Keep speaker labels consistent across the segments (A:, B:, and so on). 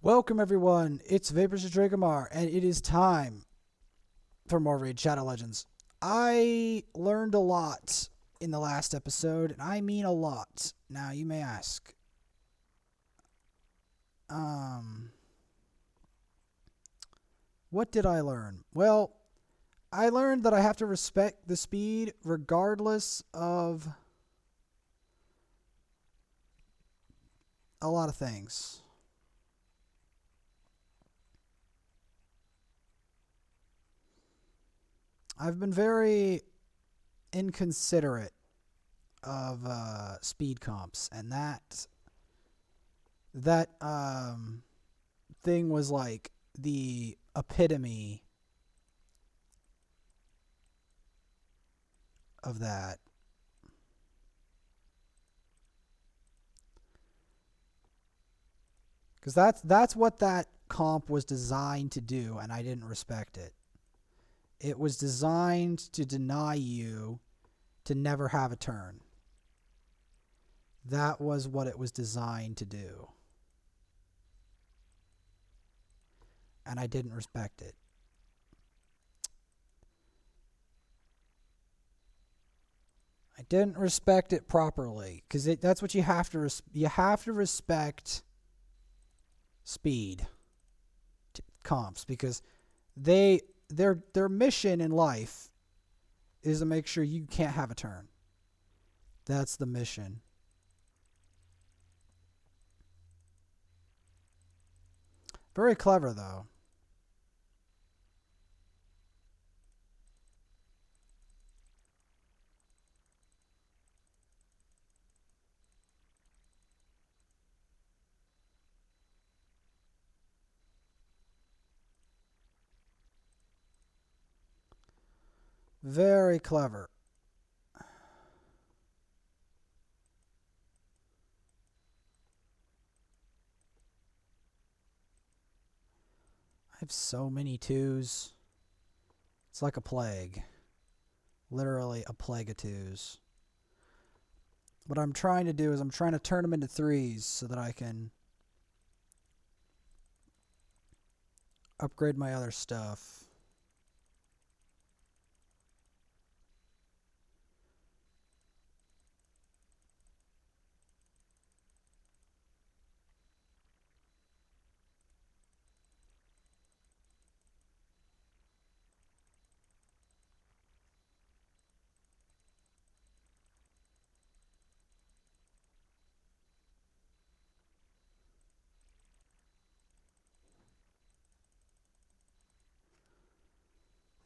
A: Welcome everyone, it's Vapors of Dragomar, and it is time for more Raid Shadow Legends. I learned a lot in the last episode, and I mean a lot. Now you may ask, what did I learn? Well, I learned that I have to respect the speed regardless of a lot of things. I've been very inconsiderate of speed comps, and that thing was like the epitome of that. Because that's what that comp was designed to do, and I didn't respect it. It was designed to deny you to never have a turn. That was what it was designed to do. And I didn't respect it. I didn't respect it properly, because that's what you have to you have to respect speed comps, because their mission in life is to make sure you can't have a turn. That's the mission. Very clever though. Very clever. I have so many twos. It's like a plague. Literally a plague of twos. What I'm trying to do is I'm trying to turn them into threes so that I can upgrade my other stuff.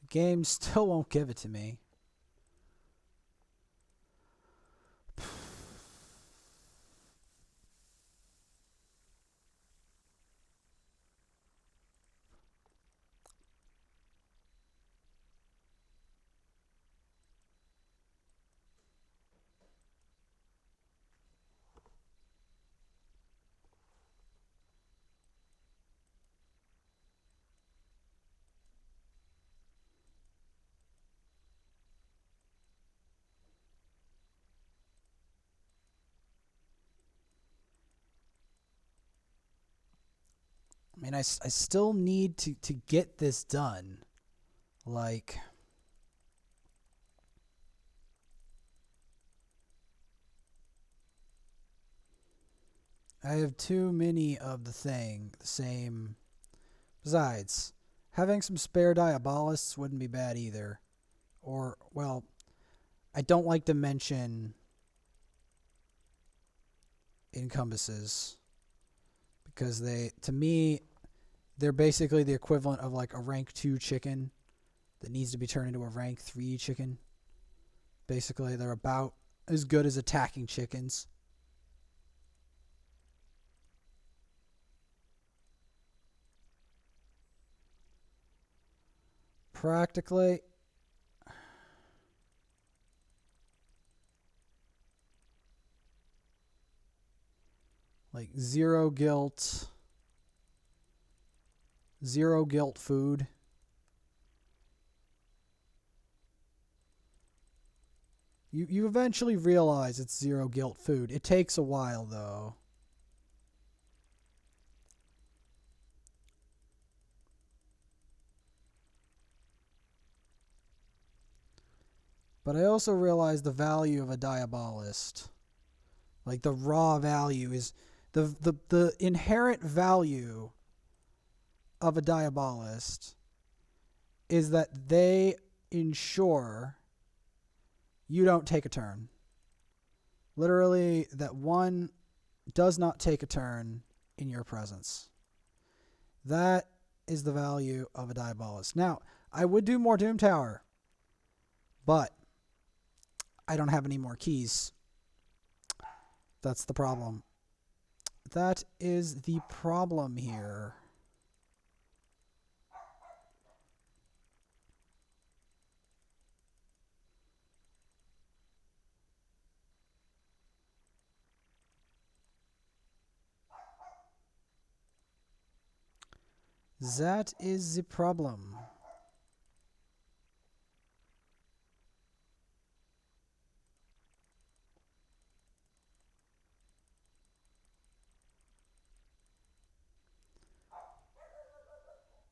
A: The game still won't give it to me. I mean, I still need to get this done. Like, I have too many of the same. Besides, having some spare Diabolists wouldn't be bad either. Or, well, I don't like to mention encompasses, because to me, they're basically the equivalent of like a rank 2 chicken that needs to be turned into a rank 3 chicken. Basically, they're about as good as attacking chickens. Practically. Like zero guilt food. You eventually realize it's zero guilt food. It takes a while though. But I also realize the value of a Diabolist. Like the raw value is the inherent value of a Diabolist is that they ensure you don't take a turn. Literally, that one does not take a turn in your presence. That is the value of a Diabolist. Now, I would do more Doom Tower, but I don't have any more keys. That's the problem. That is the problem here. That is the problem.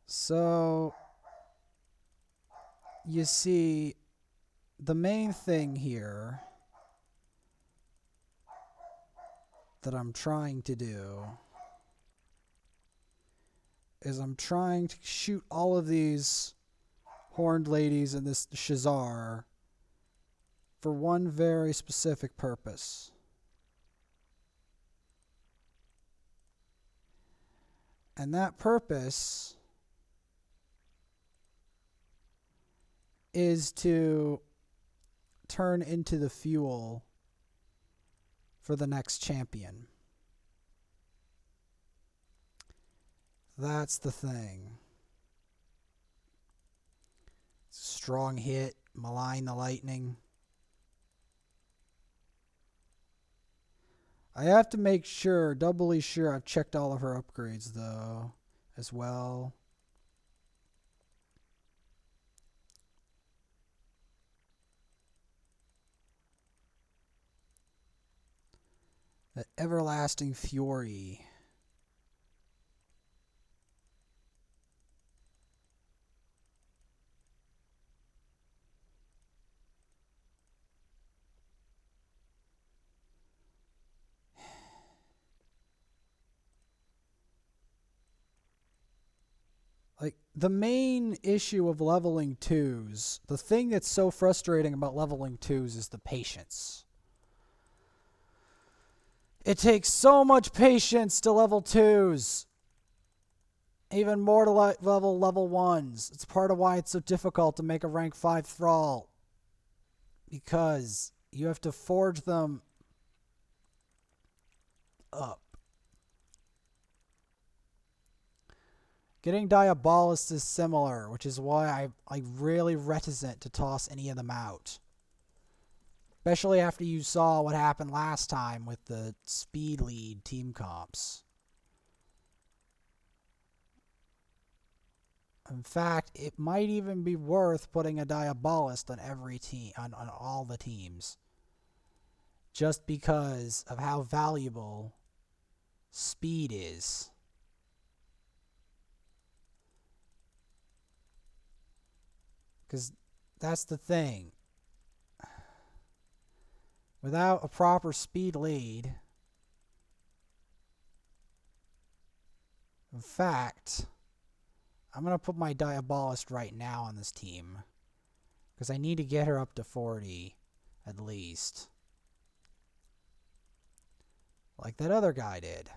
A: So, you see, the main thing here that I'm trying to do is I'm trying to shoot all of these horned ladies and this Shazar for one very specific purpose. And that purpose is to turn into the fuel for the next champion. That's the thing. Strong hit, malign the lightning. I have to make sure, doubly sure, I've checked all of her upgrades though, as well. That Everlasting Fury. Like, the main issue of leveling 2s, the thing that's so frustrating about leveling 2s is the patience. It takes so much patience to level 2s. Even more to level 1s. It's part of why it's so difficult to make a rank 5 Thrall. Because you have to forge them up. Getting Diabolist is similar, which is why I'm really reticent to toss any of them out. Especially after you saw what happened last time with the speed lead team comps. In fact, it might even be worth putting a Diabolist on every team, on all the teams. Just because of how valuable speed is. Because that's the thing. Without a proper speed lead, in fact, I'm going to put my Diabolist right now on this team. Because I need to get her up to 40, at least. Like that other guy did.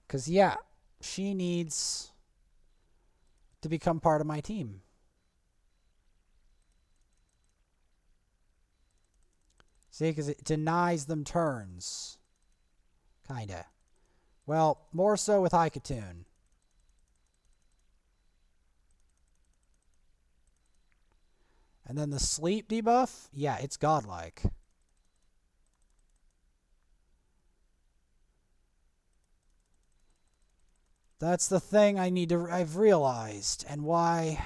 A: Because, yeah, she needs to become part of my team. See, because it denies them turns. Kinda. Well, more so with Haikatoon. And then the sleep debuff, yeah, it's godlike. That's the thing I've realized, and why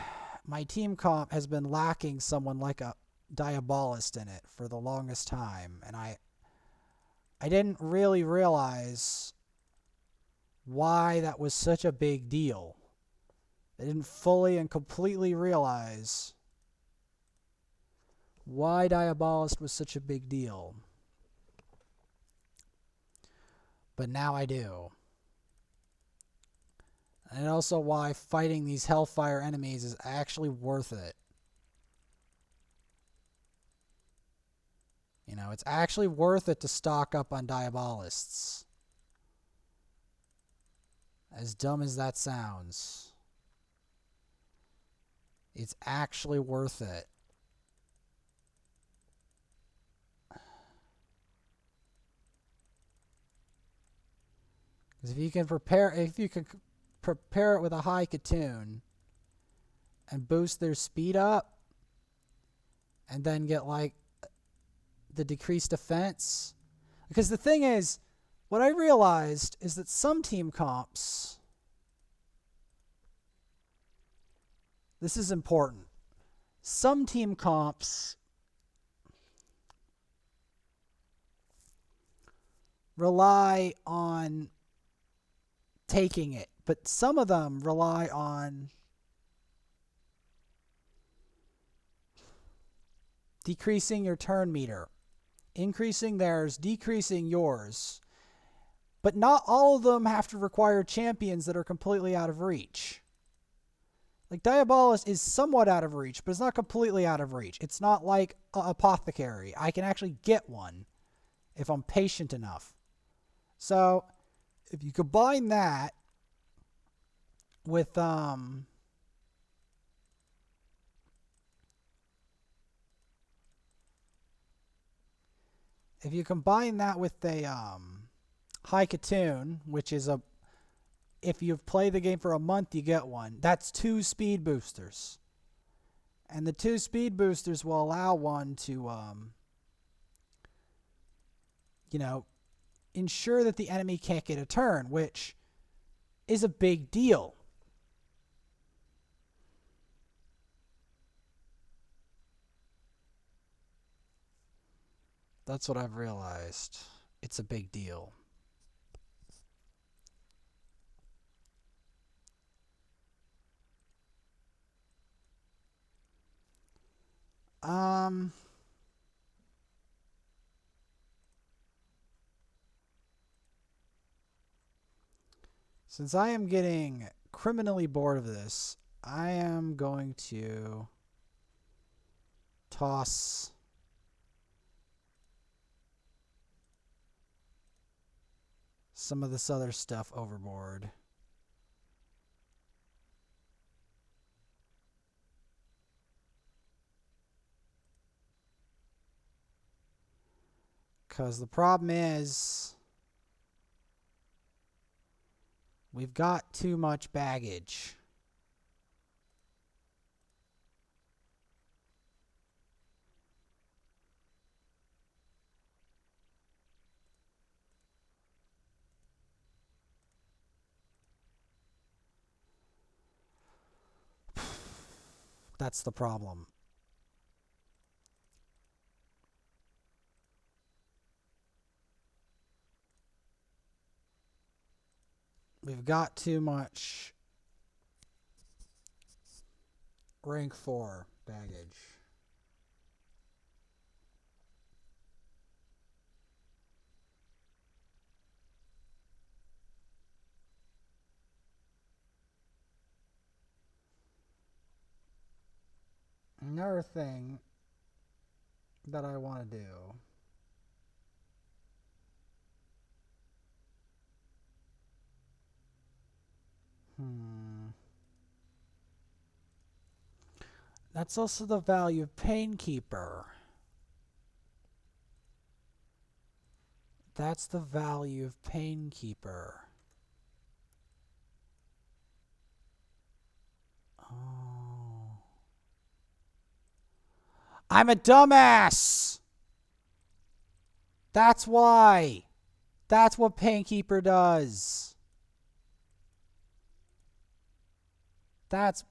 A: my team comp has been lacking someone like a Diabolist in it for the longest time, and I didn't really realize why that was such a big deal. I didn't fully and completely realize why Diabolist was such a big deal. But now I do. And also why fighting these Hellfire enemies is actually worth it. You know, it's actually worth it to stock up on Diabolists. As dumb as that sounds, it's actually worth it. Because if you can prepare it with a high Katoon and boost their speed up, and then get like the decreased defense. Because the thing is, what I realized is that some team comps, this is important, some team comps rely on taking it, but some of them rely on decreasing your turn meter, increasing theirs, decreasing yours. But not all of them have to require champions that are completely out of reach. Like Diabolist is somewhat out of reach, but it's not completely out of reach. It's not like Apothecary. I can actually get one if I'm patient enough. So if you combine that with if you combine that with a High Katoon, which is if you've played the game for a month, you get one. That's 2 speed boosters. And the 2 speed boosters will allow one to, ensure that the enemy can't get a turn, which is a big deal. That's what I've realized. It's a big deal. Since I am getting criminally bored of this, I am going to toss some of this other stuff overboard. Because the problem is, we've got too much baggage. That's the problem. We've got too much rank 4 baggage. Another thing that I want to do that's also the value of Painkeeper. That's the value of Painkeeper. Oh. I'm a dumbass! That's why. That's what Painkeeper does. That's...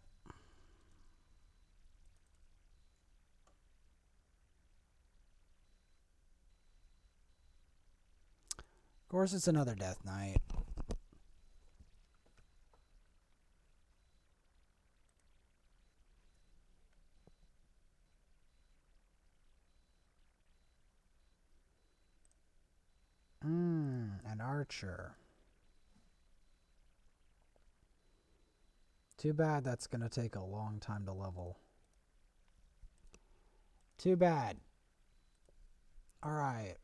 A: course, it's another Death Knight. An archer. Too bad that's going to take a long time to level. Too bad. Alright.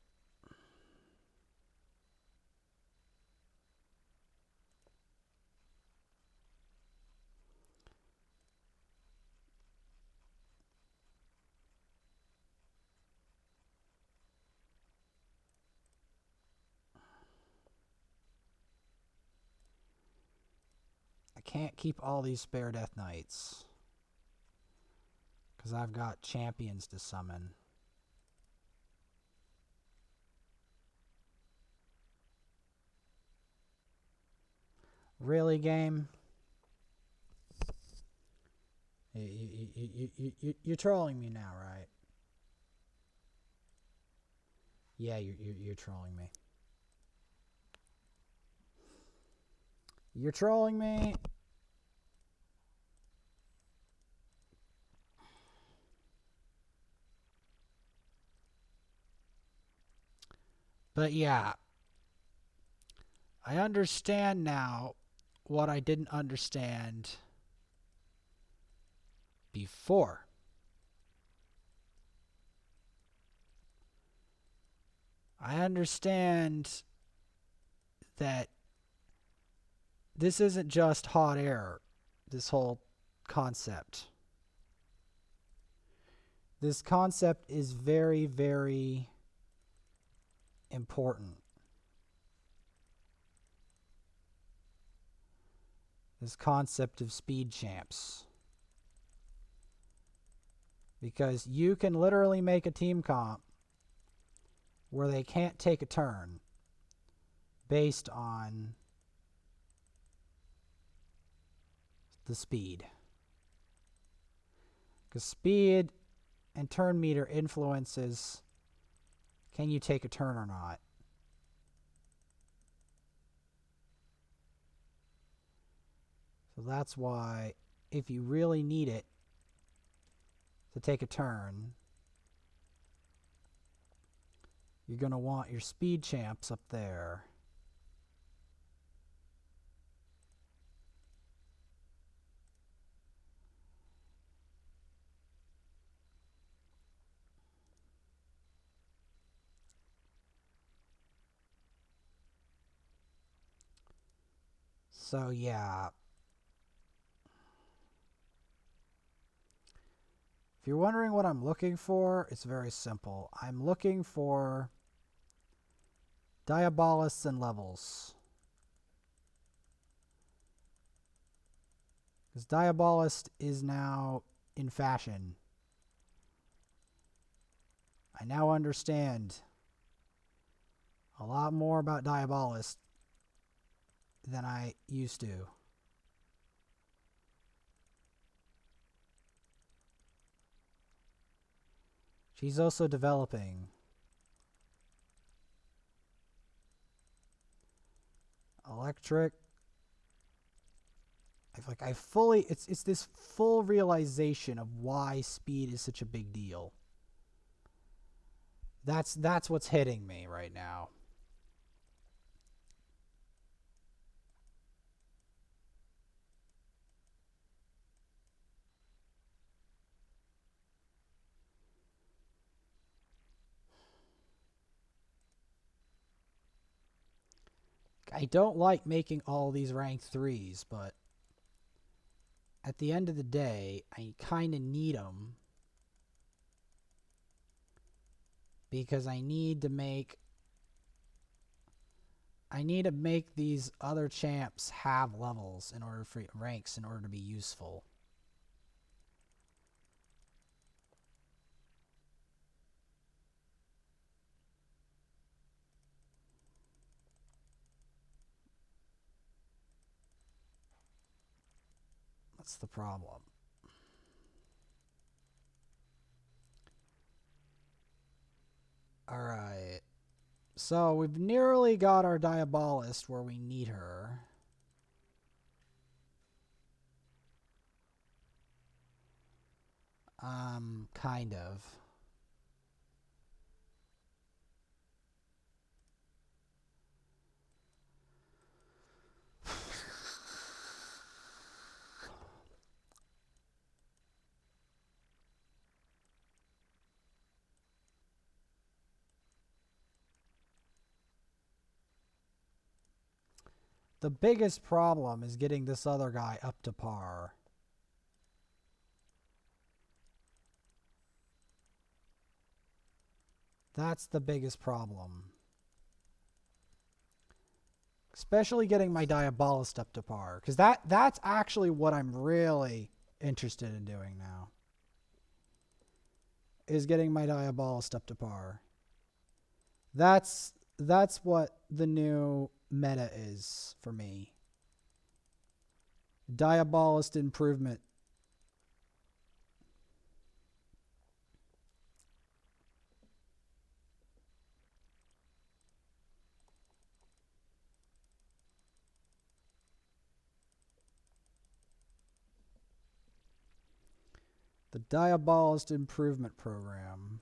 A: I can't keep all these spare Death Knights, because I've got champions to summon. Really, game? You're trolling me now, right? Yeah, you're trolling me. You're trolling me. But yeah, I understand now what I didn't understand before. I understand that this isn't just hot air, this whole concept. This concept is very, very important. This concept of speed champs. Because you can literally make a team comp where they can't take a turn based on the speed. Because speed and turn meter influences can you take a turn or not. So that's why if you really need it to take a turn, you're going to want your speed champs up there. So yeah. If you're wondering what I'm looking for, it's very simple. I'm looking for Diabolists and levels. Because Diabolist is now in fashion. I now understand a lot more about Diabolist than I used to. She's also developing. Electric. I fully it's this full realization of why speed is such a big deal. That's what's hitting me right now. I don't like making all these rank 3s, but at the end of the day, I kind of need them because I need to make these other champs have levels in order for ranks in order to be useful. That's the problem. All right. So we've nearly got our Diabolist where we need her. Kind of. The biggest problem is getting this other guy up to par. That's the biggest problem. Especially getting my Diabolist up to par. Because that's actually what I'm really interested in doing now. Is getting my Diabolist up to par. That's what the new meta is for me. Diabolist improvement. The Diabolist improvement program.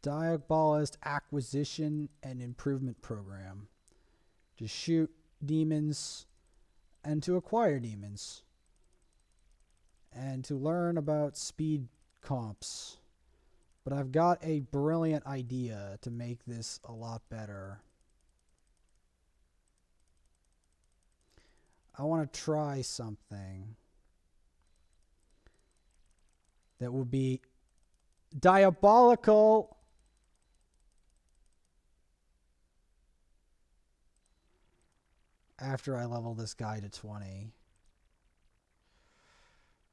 A: The Diabolist acquisition and improvement program. To shoot demons and to acquire demons. And to learn about speed comps. But I've got a brilliant idea to make this a lot better. I want to try something that would be diabolical. After I level this guy to 20.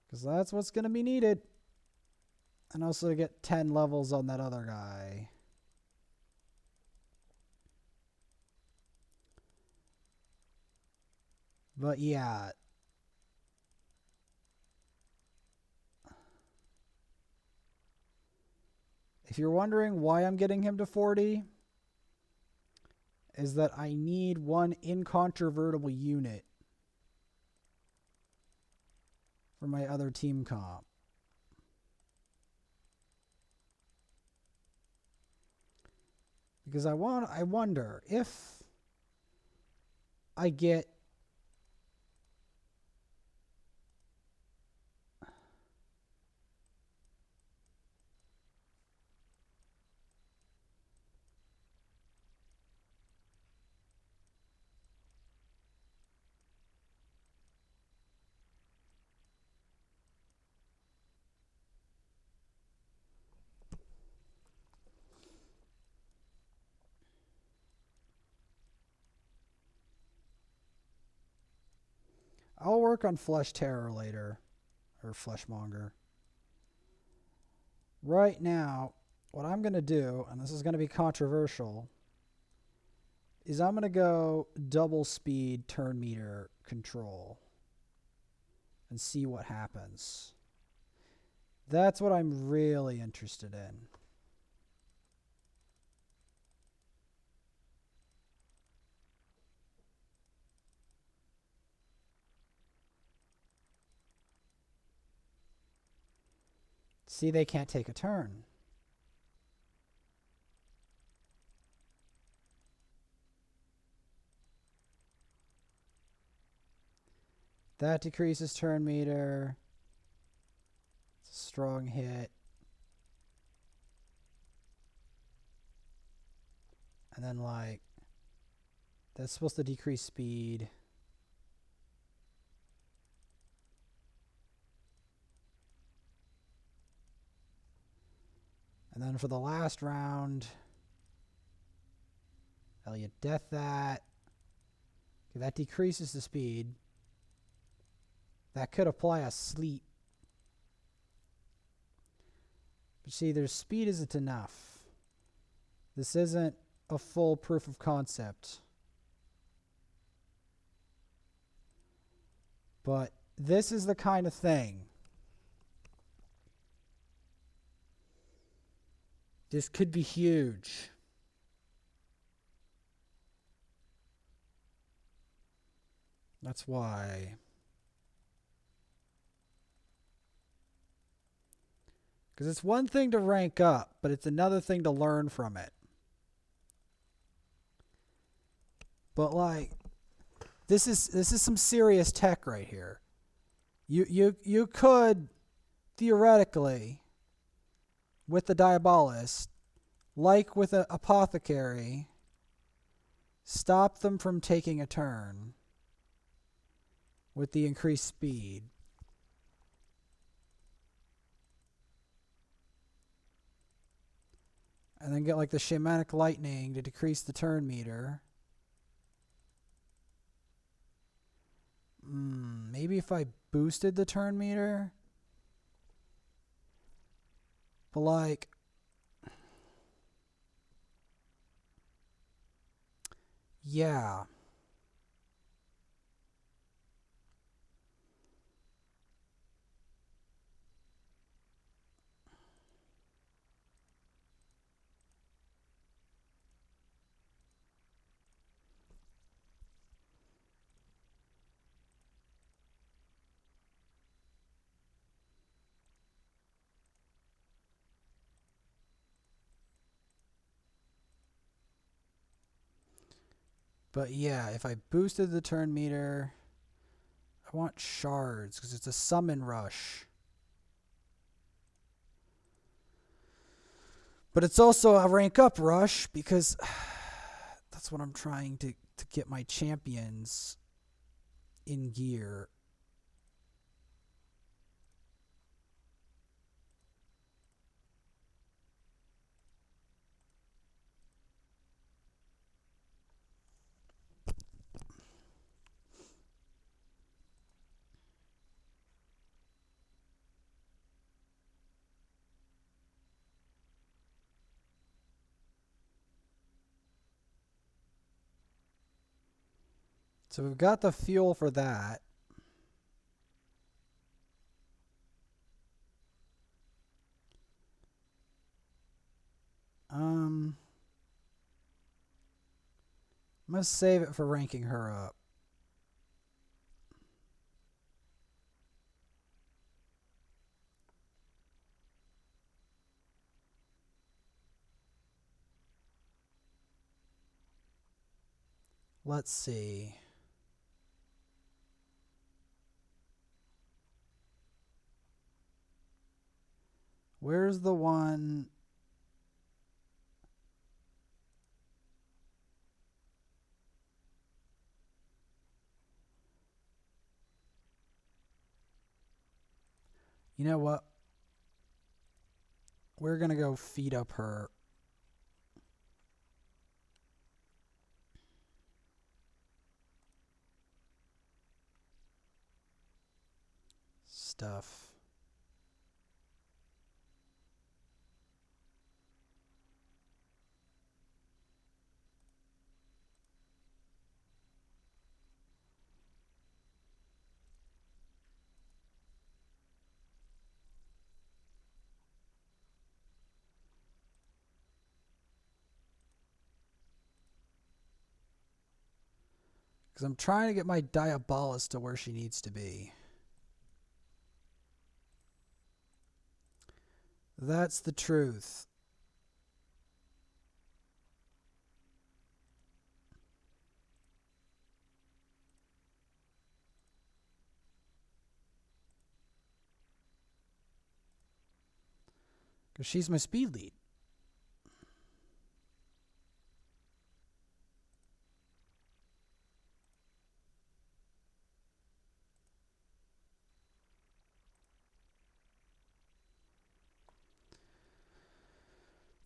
A: Because that's what's going to be needed. And also get 10 levels on that other guy. But yeah. If you're wondering why I'm getting him to 40, is that I need one incontrovertible unit for my other team comp. Because I wonder if I get I'll work on Flesh Terror later, or Fleshmonger. Right now, what I'm going to do, and this is going to be controversial, is I'm going to go double speed turn meter control and see what happens. That's what I'm really interested in. See, they can't take a turn. That decreases turn meter. It's a strong hit. And then, like, that's supposed to decrease speed. And then for the last round, Elliot Death that. Okay, that decreases the speed. That could apply a sleep. But see, their speed isn't enough. This isn't a full proof of concept. But this is the kind of thing This could be huge. That's why. Because it's one thing to rank up, but it's another thing to learn from it. But like, this is some serious tech right here. You could theoretically, with the Diabolist, like with an Apothecary, stop them from taking a turn with the increased speed. And then get like the Shamanic Lightning to decrease the turn meter. Maybe if I boosted the turn meter. But like, yeah. But yeah, if I boosted the turn meter, I want shards because it's a summon rush. But it's also a rank up rush because that's what I'm trying to get my champions in gear. So we've got the fuel for that. I'm going to save it for ranking her up. Let's see. Where's the one? You know what? We're going to go feed up her stuff. Because I'm trying to get my Diabolist to where she needs to be. That's the truth. Because she's my speed lead.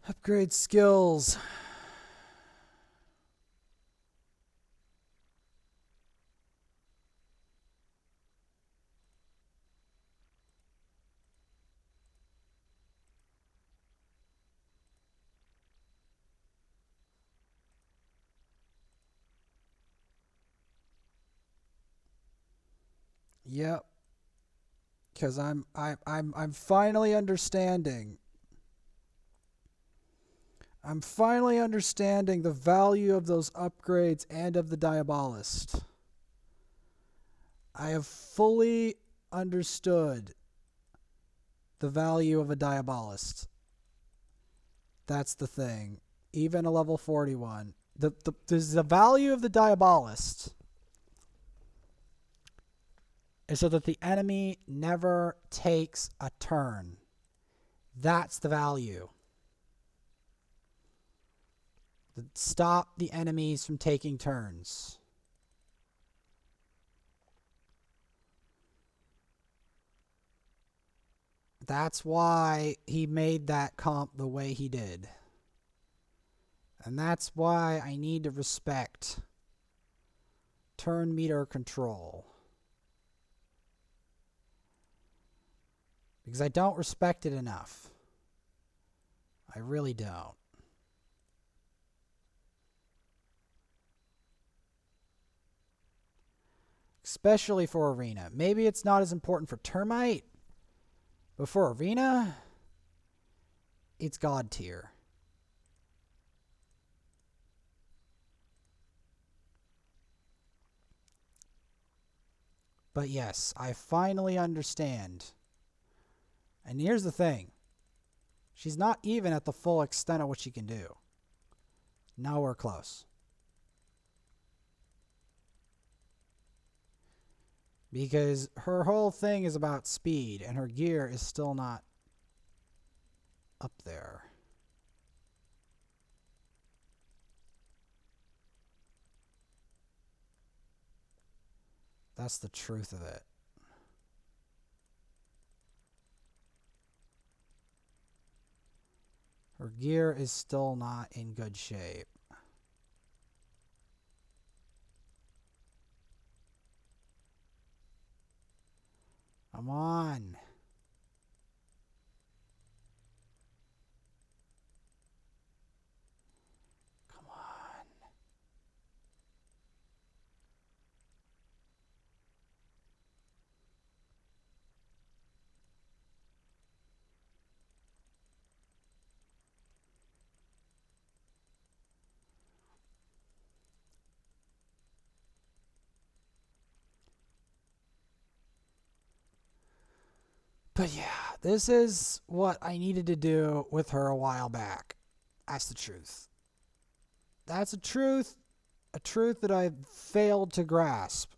A: Upgrade skills. Yep. Because I'm finally understanding. I'm finally understanding the value of those upgrades and of the Diabolist. I have fully understood the value of a Diabolist. That's the thing. Even a level 41. The value of the Diabolist is so that the enemy never takes a turn. That's the value. Stop the enemies from taking turns. That's why he made that comp the way he did. And that's why I need to respect turn meter control. Because I don't respect it enough. I really don't. Especially for Arena. Maybe it's not as important for Termite, but for Arena, it's God tier. But yes, I finally understand. And here's the thing. She's not even at the full extent of what she can do. Nowhere close. Because her whole thing is about speed, and her gear is still not up there. That's the truth of it. Her gear is still not in good shape. Come on. Come on. But yeah, this is what I needed to do with her a while back. That's the truth. That's a truth that I failed to grasp.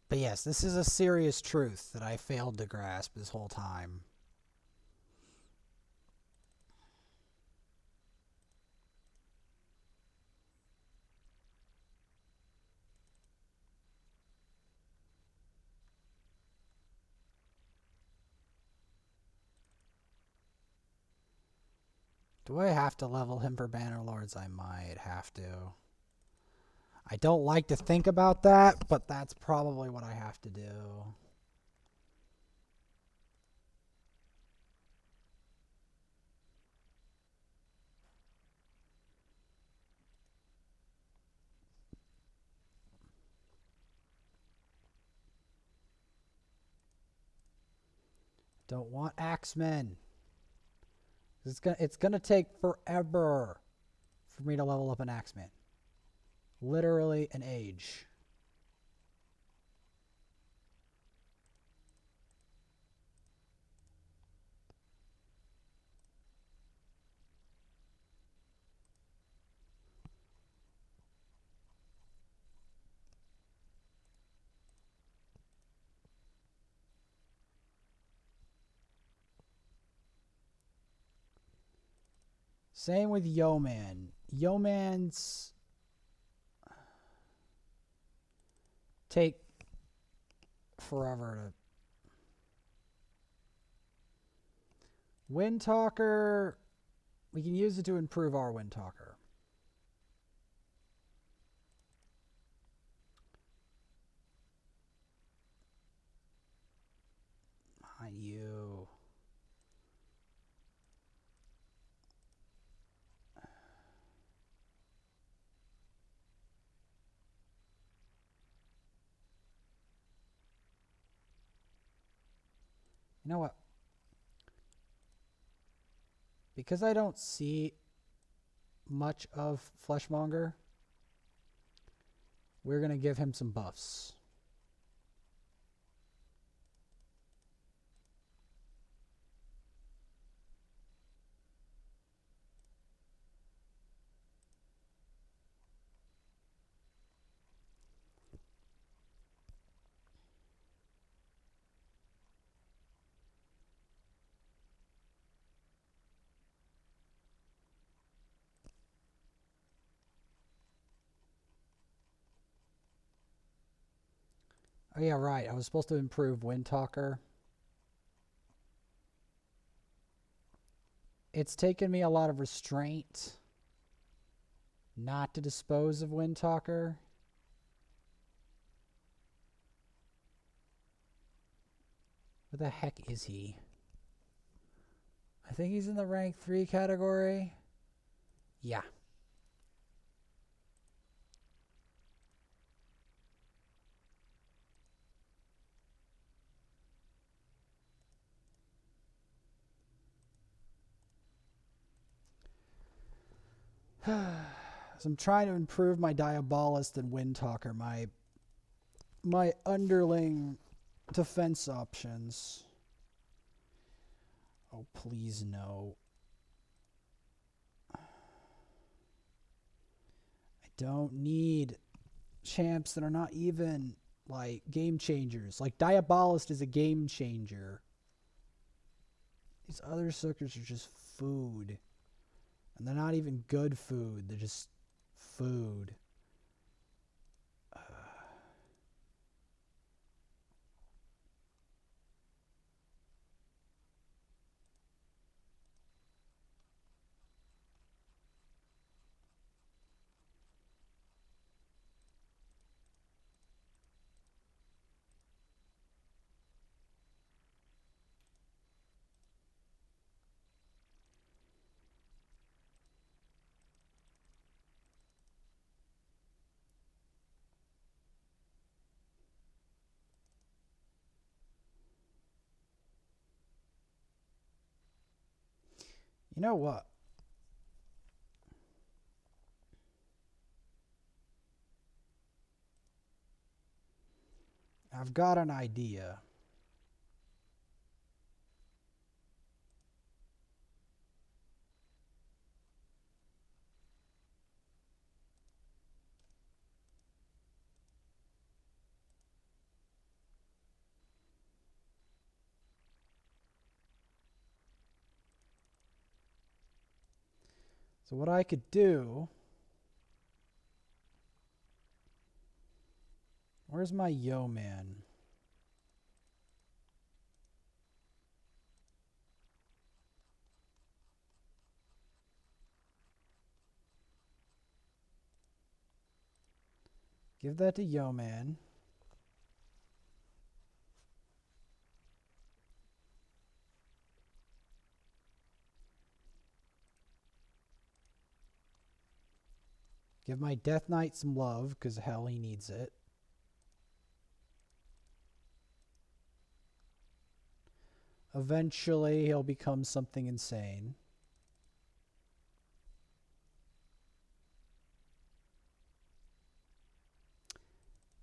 A: But yes, this is a serious truth that I failed to grasp this whole time. Do I have to level him for Bannerlords? I might have to. I don't like to think about that, but that's probably what I have to do. Don't want Axemen. It's gonna take forever for me to level up an Axeman. Literally an age. Same with Yeoman. Yeomans take forever to... Windtalker, we can use it to improve our Windtalker. You. You know what? Because I don't see much of Fleshmonger, we're going to give him some buffs. Oh yeah, right. I was supposed to improve Windtalker. It's taken me a lot of restraint not to dispose of Windtalker. Where the heck is he? I think he's in the rank 3 category. Yeah. So I'm trying to improve my Diabolist and Windtalker, my underling defense options. Oh, please no. I don't need champs that are not even like game changers. Like Diabolist is a game changer. These other suckers are just food. And they're not even good food. They're just food. You know what? I've got an idea. So what I could do... Where's my Yeoman? Give that to Yeoman. Give my Death Knight some love, because hell, he needs it. Eventually, he'll become something insane.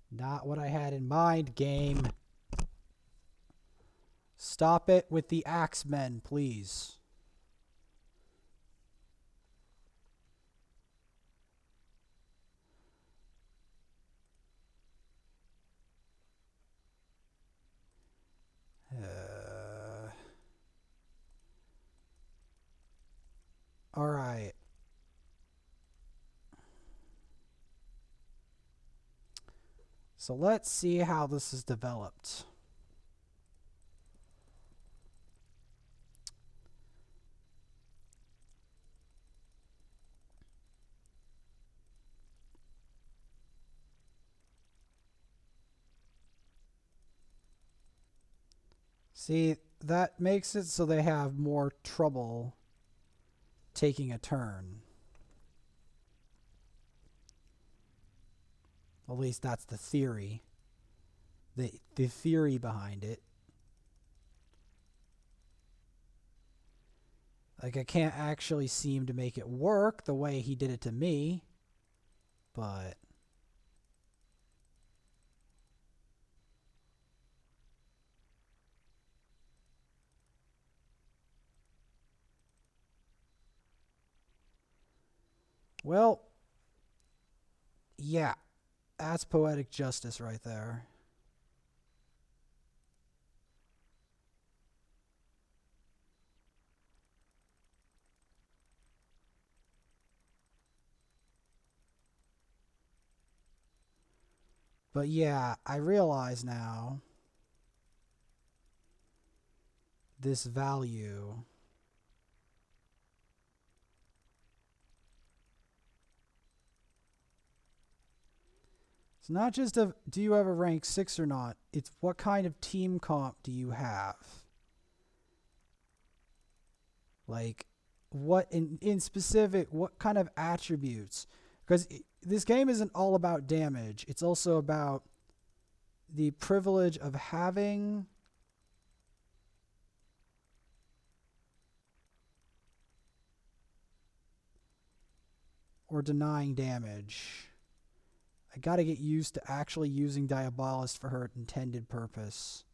A: Not what I had in mind, game. Stop it with the Axemen, please. All right. So let's see how this is developed. See, that makes it so they have more trouble taking a turn. At least that's the theory. The theory behind it. Like, I can't actually seem to make it work the way he did it to me, but well, yeah, that's poetic justice right there. But yeah, I realize now this value. It's not just a do you have a rank 6 or not, it's what kind of team comp do you have? Like, what in specific, what kind of attributes? Because this game isn't all about damage, it's also about the privilege of having or denying damage. I gotta get used to actually using Diabolist for her intended purpose.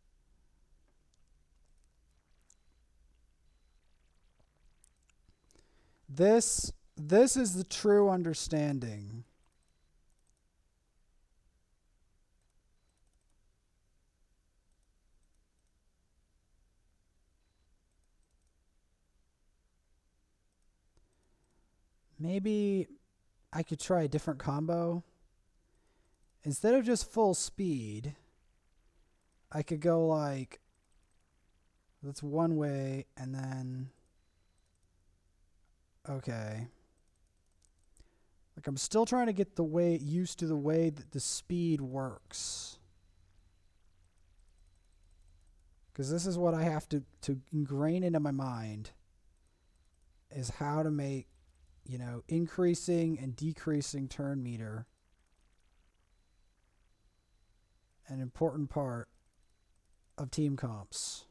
A: This is the true understanding. Maybe I could try a different combo. Instead of just full speed, I could go like, that's one way, and then, okay. Like, I'm still trying to get the way used to the way that the speed works. Because this is what I have to ingrain into my mind, is how to make, you know, increasing and decreasing turn meter an important part of team comps.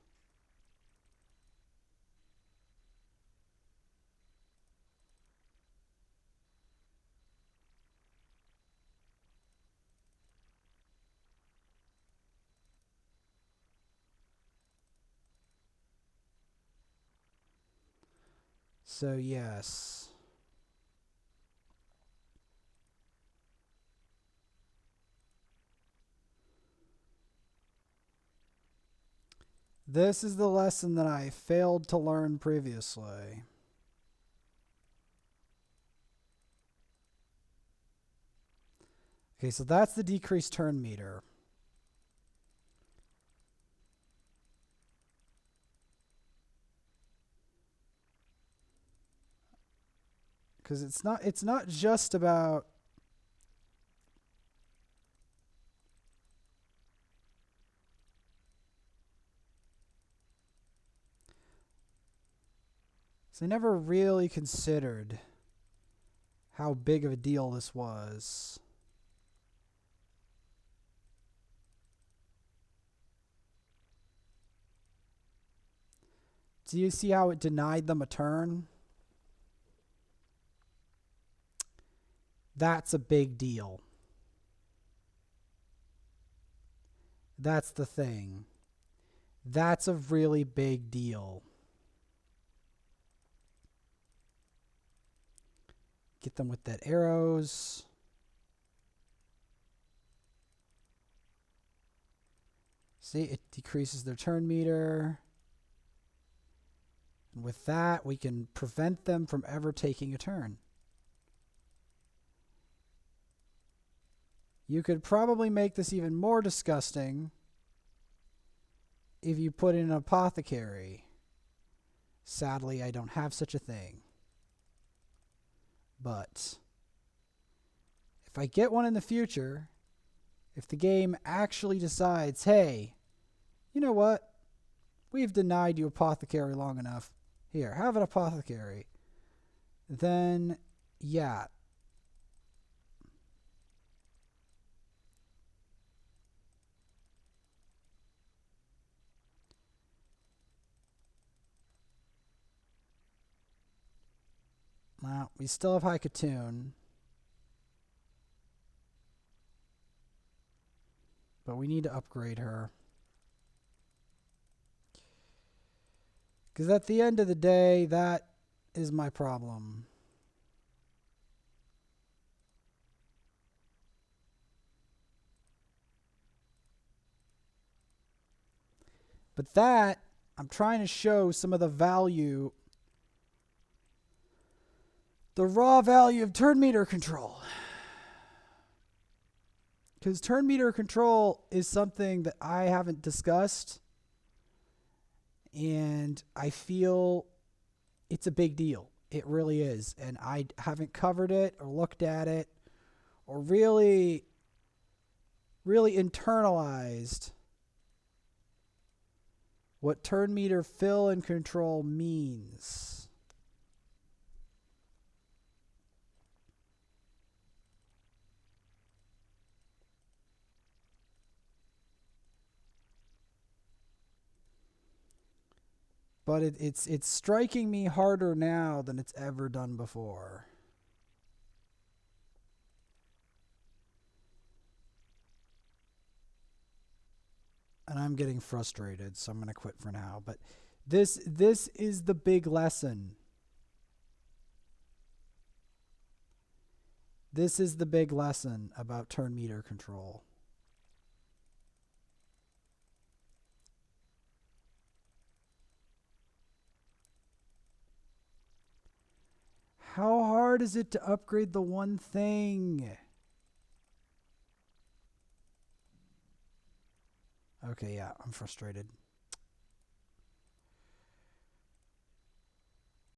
A: So yes. This is the lesson that I failed to learn previously. Okay, so that's the decreased turn meter. Because it's not just about so I never really considered how big of a deal this was. Do you see how it denied them a turn? That's a big deal. That's the thing. That's a really big deal. Get them with that arrows. See, it decreases their turn meter. And with that, we can prevent them from ever taking a turn. You could probably make this even more disgusting if you put in an apothecary. Sadly, I don't have such a thing. But if I get one in the future, if the game actually decides, hey, you know what? We've denied you apothecary long enough. Here, have an apothecary. Then, yeah. Well, we still have Haikatoon. But we need to upgrade her. Because at the end of the day, that is my problem. But that, I'm trying to show some of the value, the raw value of turn meter control. Because turn meter control is something that I haven't discussed. And I feel it's a big deal. It really is. And I haven't covered it or looked at it or really internalized what turn meter fill and control means. But it's striking me harder now than it's ever done before. And I'm getting frustrated, so I'm going to quit for now. But this is the big lesson. This is the big lesson about turn meter control. How hard is it to upgrade the one thing? Okay, yeah, I'm frustrated.